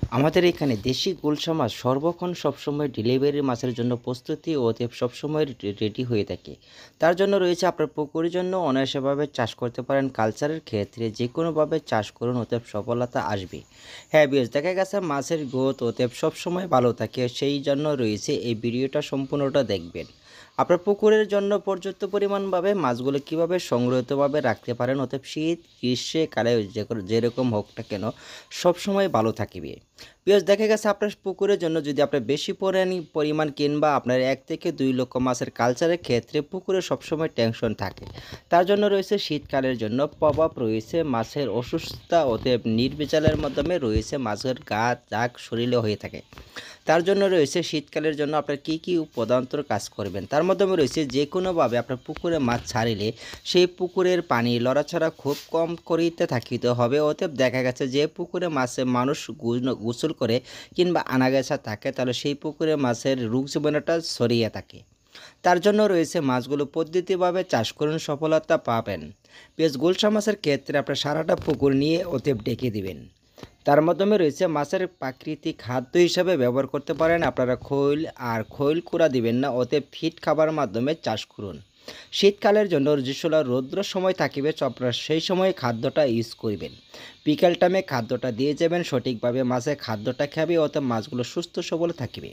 আমাদের এখানে দেশি গুলশা মাছ সর্বক্ষণ সবসময় ডেলিভারি মাছের জন্য প্রস্তুতি ও সবসময় রেডি হয়ে থাকে। তার জন্য রয়েছে আপনার পুকুরের জন্য অনায়াসভাবে চাষ করতে পারেন। কালচারের ক্ষেত্রে যে কোনোভাবে চাষ করুন, অতএব সফলতা আসবে। হ্যাঁ বেশ, দেখা গেছে মাছের গ্রোথ অতএব সবসময় ভালো থাকে, সেই জন্য রয়েছে এই ভিডিওটা সম্পূর্ণটা দেখবেন। আপনার পুকুরের জন্য পর্যাপ্ত পরিমাণভাবে মাছগুলো কীভাবে সংগ্রহিতভাবে রাখতে পারেন, অতএব শীত গ্রীষ্মকালে যেরকম হোক না কেন সবসময় ভালো থাকিবে। পেঁয়াজ দেখা গেছে আপনার পুকুরের জন্য যদি আপনার বেশি পরিমাণ কিংবা আপনার 1 থেকে 2 লক্ষ মাছের কালচারের ক্ষেত্রে পুকুরে সবসময় টেনশন থাকে। তার জন্য রয়েছে শীতকালের জন্য প্রভাব রয়েছে মাছের অসুস্থতা, অতএব নির্বিচালের মাধ্যমে রয়েছে মাছের গা দাগ শরীরে হয়ে থাকে। তার জন্য রয়েছে শীতকালের জন্য আপনার কী উপাদান্তর কাজ করবেন। তার মাধ্যমে রয়েছে যে কোনোভাবে আপনার পুকুরে মাছ ছাড়িলে সেই পুকুরের পানি লড়াছড়া খুব কম করিতে থাকিতে হবে। অতএব দেখা গেছে যে পুকুরে মাছে মানুষ গোসল করে কিংবা আনাগেছা থাকে, তাহলে সেই পুকুরে মাছের রোগ জীবাণুটা ছড়িয়ে থাকে। তার জন্য রয়েছে মাছগুলো পদ্ধতিভাবে চাষ করুন, সফলতা পাবেন। বেশ, গুলশা মাছের ক্ষেত্রে আপনার সারাটা পুকুর নিয়ে অতএব ডেকে দিবেন। তার মাধ্যমে রয়েছে মাছের প্রাকৃতিক খাদ্য হিসাবে ব্যবহার করতে পারেন। আপনারা খৈল কুড়া দিবেন না, অতএব ফিট খাবার মাধ্যমে চাষ করুন। শীতকালের জন্য যেসব রৌদ্র সময় থাকিবে আপনারা সেই সময় খাদ্যটা ইউজ করবেন। বিকাল টাইমে খাদ্যটা দিয়ে যাবেন, সঠিকভাবে মাছের খাদ্যটা খাবে, অতএব মাছগুলো সুস্থ সবল থাকিবে।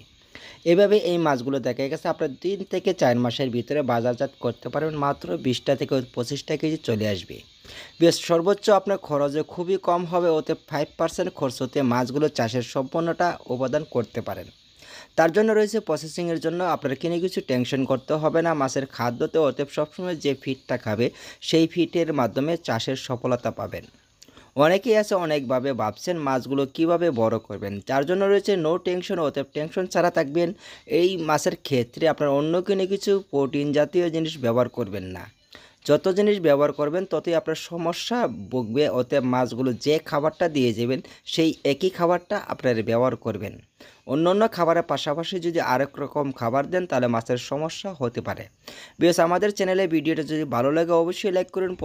এভাবে এই মাছগুলো দেখা গেছে আপনার 3 থেকে 4 মাসের ভিতরে বাজারজাত করতে পারবেন, মাত্র 20টা থেকে 25টা কেজি চলে আসবে। বেশ, সর্বোচ্চ আপনার খরচে খুবই কম হবে, ওতে 5% খরচতে মাছগুলো চাষের সম্পূর্ণটা উপাদান করতে পারেন। তার জন্য রয়েছে প্রসেসিংয়ের জন্য আপনার কিনে কিছু টেনশন করতে হবে না। মাছের খাদ্যতে অতএব সবসময় যে ফিডটা খাবে সেই ফিডের মাধ্যমে চাষের সফলতা পাবেন। অনেকেই আছে অনেকভাবে ভাবছেন মাছগুলো কিভাবে বড় করবেন, যার জন্য রয়েছে নো টেনশন, অতএব টেনশন ছাড়া থাকবেন। এই মাছের ক্ষেত্রে আপনার অন্য কিছু প্রোটিন জাতীয় জিনিস ব্যবহার করবেন না। যত জিনিস ব্যবহার করবেন ততই আপনার সমস্যা ভুগবে। অতএব মাছগুলো যে খাবারটা দিয়ে যাবেন সেই একই খাবারটা আপনারা ব্যবহার করবেন। অন্য অন্য খাবারের পাশাপাশি যদি আরেক রকম খাবার দেন তাহলে মাছের সমস্যা হতে পারে। বেশ, আমাদের চ্যানেলে ভিডিওটা যদি ভালো লাগে অবশ্যই লাইক করুন।